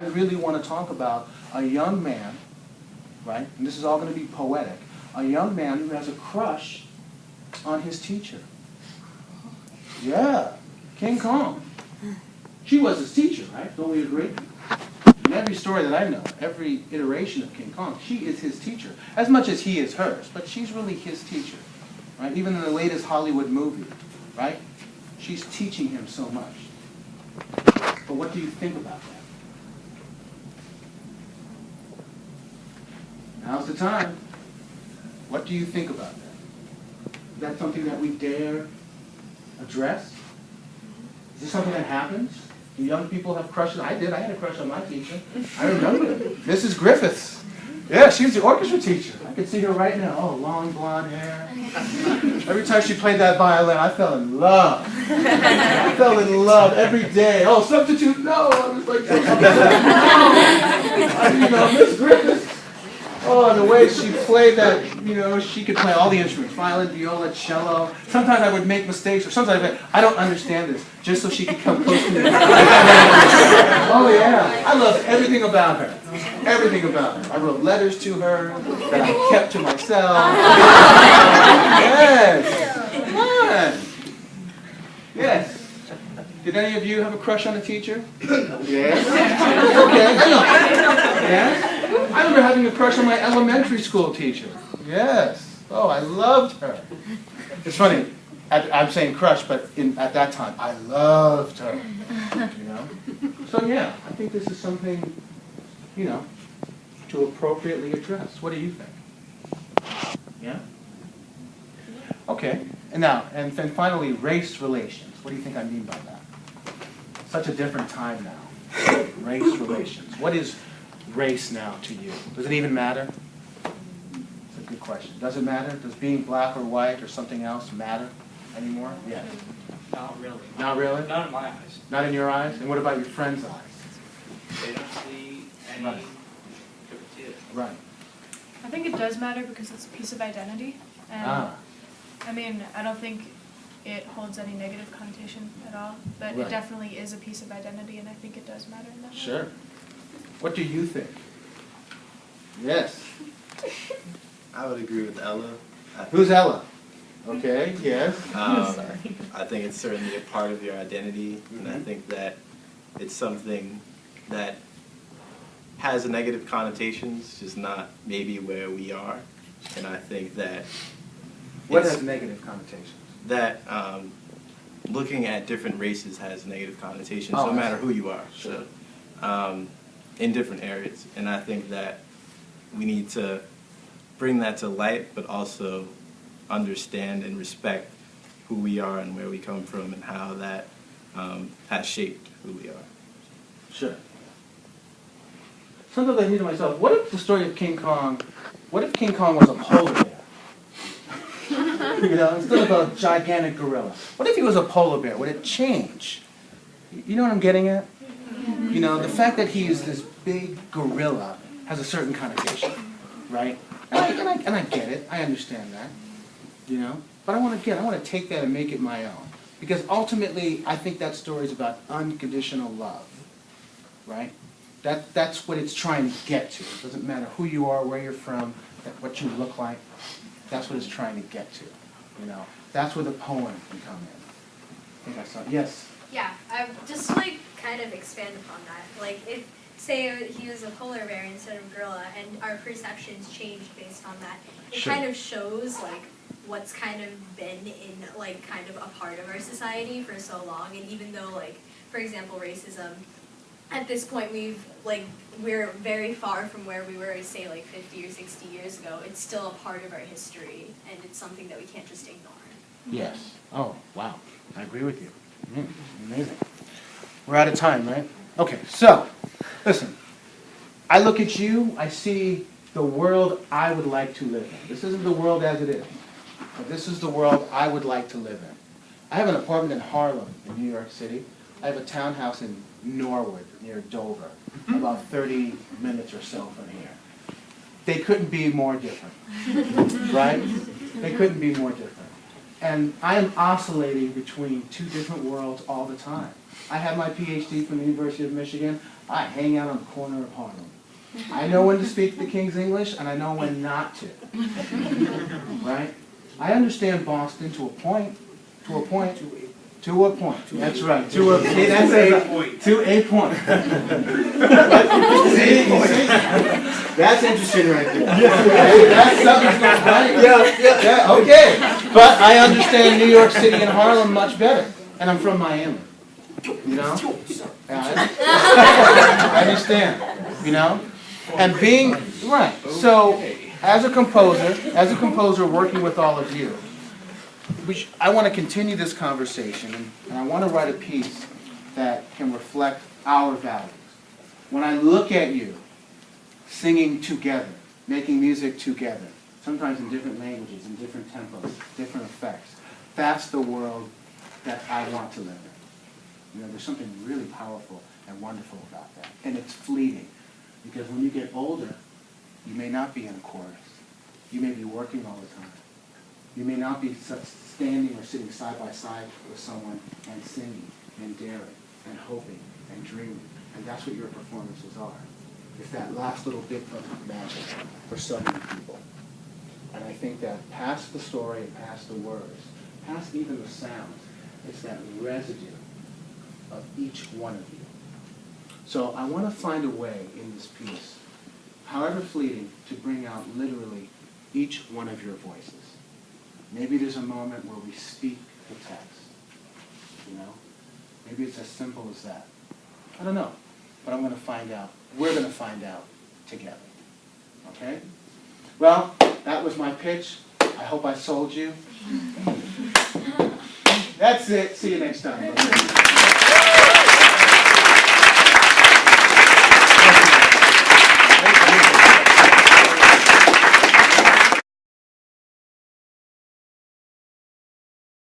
I really want to talk about a young man, right, and this is all going to be poetic, a young man who has a crush on his teacher. Yeah, King Kong. She was his teacher, right? Don't we agree? In every story that I know, every iteration of King Kong, she is his teacher, as much as he is hers, but she's really his teacher, right? Even in the latest Hollywood movie, right? She's teaching him so much. But what do you think about that? Now's the time. What do you think about that? Is that something that we dare address? Is this something that happens? Do young people have crushes? I did. I had a crush on my teacher. I remember it. Mrs. Griffiths. Yeah, she was the orchestra teacher. I could see her right now. Oh, long blonde hair. Every time she played that violin, I fell in love. I fell in love every day. Oh, substitute, no. I was like, no. Miss Griffiths. Oh, and the way she played that, she could play all the instruments, violin, viola, cello. Sometimes I would make mistakes, or sometimes I don't understand this, just so she could come close to me. Oh, yeah. I love everything about her. Everything about her. I wrote letters to her that I kept to myself. Yes. Come on. Yes. Did any of you have a crush on a teacher? Yes. Okay. I know. Yes. I remember having a crush on my elementary school teacher. Yes. Oh, I loved her. It's funny. I'm saying crush, but at that time, I loved her. So yeah, I think this is something, to appropriately address. What do you think? Yeah? Okay. And then finally, race relations. What do you think I mean by that? Such a different time now. Race relations. What is race now to you? Does it even matter? That's a good question. Does it matter? Does being black or white or something else matter anymore? Yes. Not really. Not really? Not in my eyes. Not in your eyes? And what about your friends' eyes? They don't see any Right. difference either. Right. I think it does matter because it's a piece of identity. And I mean, I don't think it holds any negative connotation at all, but Right. it definitely is a piece of identity, and I think it does matter in that way. Sure. What do you think? Yes. I would agree with Ella. Who's Ella? Okay, yes. I think it's certainly a part of your identity, and I think that it's something that has negative connotations, just not maybe where we are. And I think that What has negative connotations? that looking at different races has negative connotations, Oh, no I matter see. who you are. Sure. So, in different areas, and I think that we need to bring that to light, but also understand and respect who we are and where we come from and how that has shaped who we are. Sure. Sometimes I think to myself, what if the story of King Kong, what if King Kong was a polar bear? Instead of a gigantic gorilla. What if he was a polar bear? Would it change? You know what I'm getting at? The fact that he is this big gorilla has a certain connotation, right? And I get it. I understand that. But I want to take that and make it my own. Because ultimately, I think that story is about unconditional love, right? That's what it's trying to get to. It doesn't matter who you are, where you're from, what you look like. That's what it's trying to get to. That's where the poem can come in. I think I saw. Yes. Yeah, just to kind of expand upon that. If say he was a polar bear instead of a gorilla, and our perceptions changed based on that, it Sure. kind of shows what's kind of been in kind of a part of our society for so long. And even though for example racism, at this point we're very far from where we were say 50 or 60 years ago. It's still a part of our history, and it's something that we can't just ignore. Yes. Oh, wow. I agree with you. Amazing. We're out of time, right? Okay, so, listen. I look at you, I see the world I would like to live in. This isn't the world as it is, but this is the world I would like to live in. I have an apartment in Harlem, in New York City. I have a townhouse in Norwood, near Dover, about 30 minutes or so from here. They couldn't be more different, right? They couldn't be more different. And I am oscillating between two different worlds all the time. I have my PhD from the University of Michigan. I hang out on the corner of Harlem. I know when to speak the King's English, and I know when not to. Right? I understand Boston to a point. To a point. To a point. That's right. To a point. To a point. See? That's interesting right there. That's something right. Yeah. Okay. But I understand New York City and Harlem much better, and I'm from Miami. You know? Yeah, I understand. You know? And being right. So, as a composer working with all of you, I want to continue this conversation, and I want to write a piece that can reflect our values. When I look at you singing together, making music together, sometimes in different languages, in different tempos, different effects, that's the world that I want to live in. You know, there's something really powerful and wonderful about that. And it's fleeting, because when you get older, you may not be in a chorus. You may be working all the time. You may not be standing or sitting side by side with someone and singing and daring and hoping and dreaming. And that's what your performances are. It's that last little bit of magic for so many people. And I think that past the story and past the words, past even the sounds, it's that residue of each one of you. So I want to find a way in this piece, however fleeting, to bring out literally each one of your voices. Maybe there's a moment where we speak the text, you know? Maybe it's as simple as that. I don't know, but I'm going to find out. We're going to find out together, okay? Well, that was my pitch. I hope I sold you. That's it. See you next time.